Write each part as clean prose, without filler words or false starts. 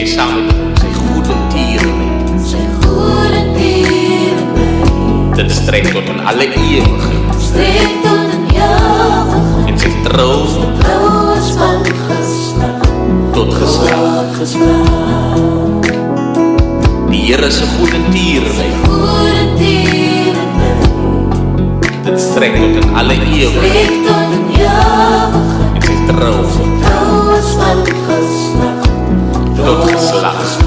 Samen doen, zijn goedentieren mee. Zijn goedentieren mee. Dat strekt tot een alle eeuwigheid. Strekt tot een eeuwigheid. En zijn trouw is van geslacht tot geslacht. Die Heer is een goedentieren mee. Zijn goedentieren mee. Dat strekt tot een alle eeuwigheid. Strekt tot een eeuwigheid. En zijn trouw is van geslacht tot geslacht.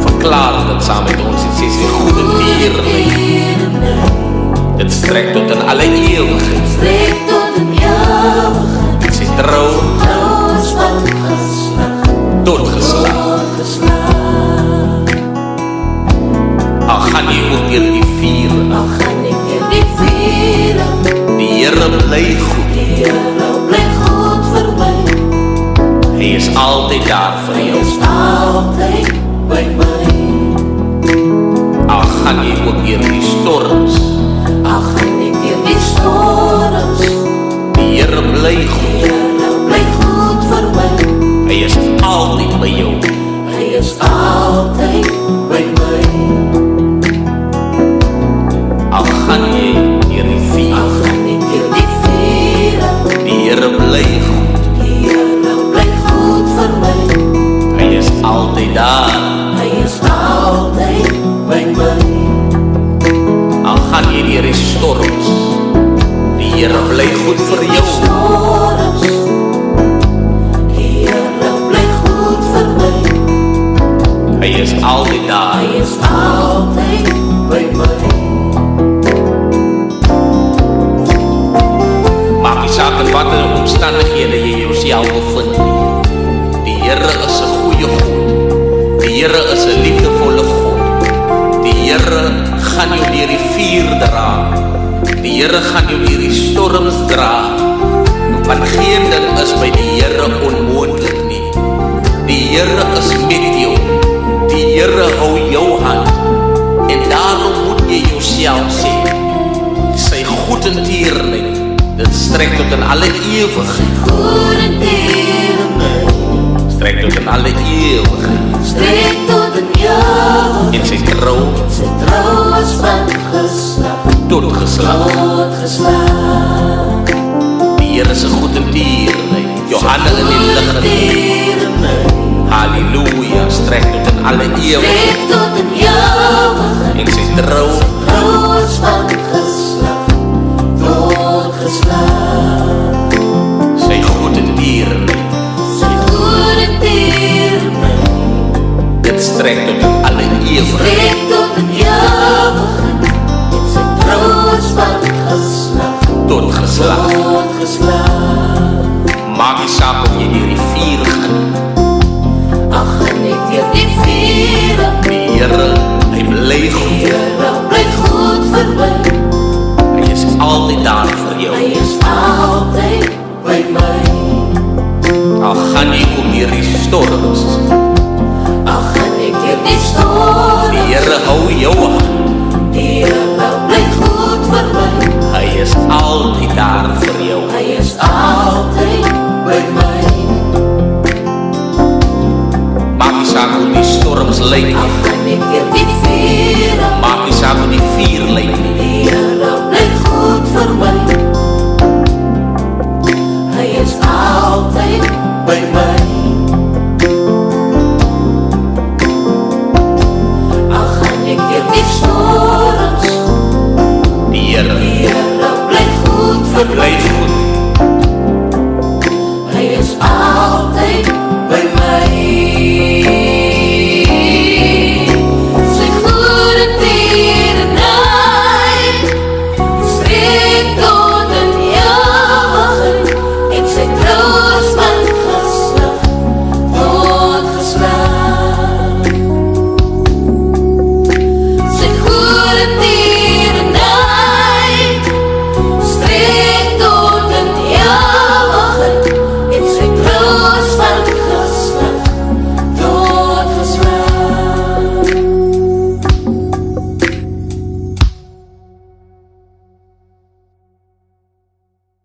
Verklaar dat samen met ons. Het is een goedentieren mee. Dat strekt tot een alle eeuwigheid. Strekt tot een eeuwigheid. En zijn trouw is van geslacht tot geslacht. Al gaan je ook hier die vieren. Al gaan ik hier die vieren. Die Heer blij goed. Die Heer blij goed voor mij. Hij is altijd daar voor Hij jou. is altijd bij mij. Al gaan je ook hier die storms. Al gaan ik hier die storms. Die Heer blij Die goed. Heer blij goed voor mij. Hij is altijd bij jou. Hij is altijd bij mij. Al gaan je hier die Al vieren. gaan ik hier die vieren. Die Heer blij goed. Die Heer blij goed voor mij. Hij is altijd daar. Hij is altijd bij mij. Al gaan je hier die storms. Die Heer blij goed voor jou. Storms. Die Heer blij goed voor mij. Hij is altijd daar. Hij is altijd bij mij. Maak niet uit wat de omstandigheden je jezelf bevindt. Die Heer is een goede God. Die Heer is een liefdevolle God. Die Heer gaan jou die rivier dragen. Die Heer gaan jou die storms dragen. Want geen ding is bij die Heer onmogelijk nie. Die Heer is met jou. Die Heer hou jou hand. En daarom moet je jezelf sê, sy goedentierenheid, dit strekt tot in alle eeuwigheid. Goedentieren mee. Strekt tot in alle eeuwigheid. Strekt tot een eeuwigheid. En sy trouw Zijn trouw is van geslacht tot geslacht. tot geslacht. Die Heer is een goedentierenheid. Jou handen in die licht. Goedentieren mee. Halleluja. Strekt tot in alle eeuwigheid. Strekt tot een eeuwigheid. En sy trouw Trouw is van geslacht tot geslacht. sy goedentierenheid. Zijn goedentieren mee. Dit strekt tot in alle eeuwigheid. Strekt tot een eeuwigheid. Zijn trouw is van geslacht Tot geslacht. tot geslacht. Maak nie saak of jy die rivier gaan. Al gaan ik hier die vieren. Die Heer, hy bly Die goed. Heer blij goed voor mij. Hy is altyd daar vir jou. Hij is altijd bij mij. Al gaan jy ook deur die storms. Al gaan ik hier die Die storms. Here hou jou hand. Die Heer blij goed voor mij. Hy is altyd daar vir jou. Hij is altijd bij mij. Maak nie saak hoe die storms lyk. Al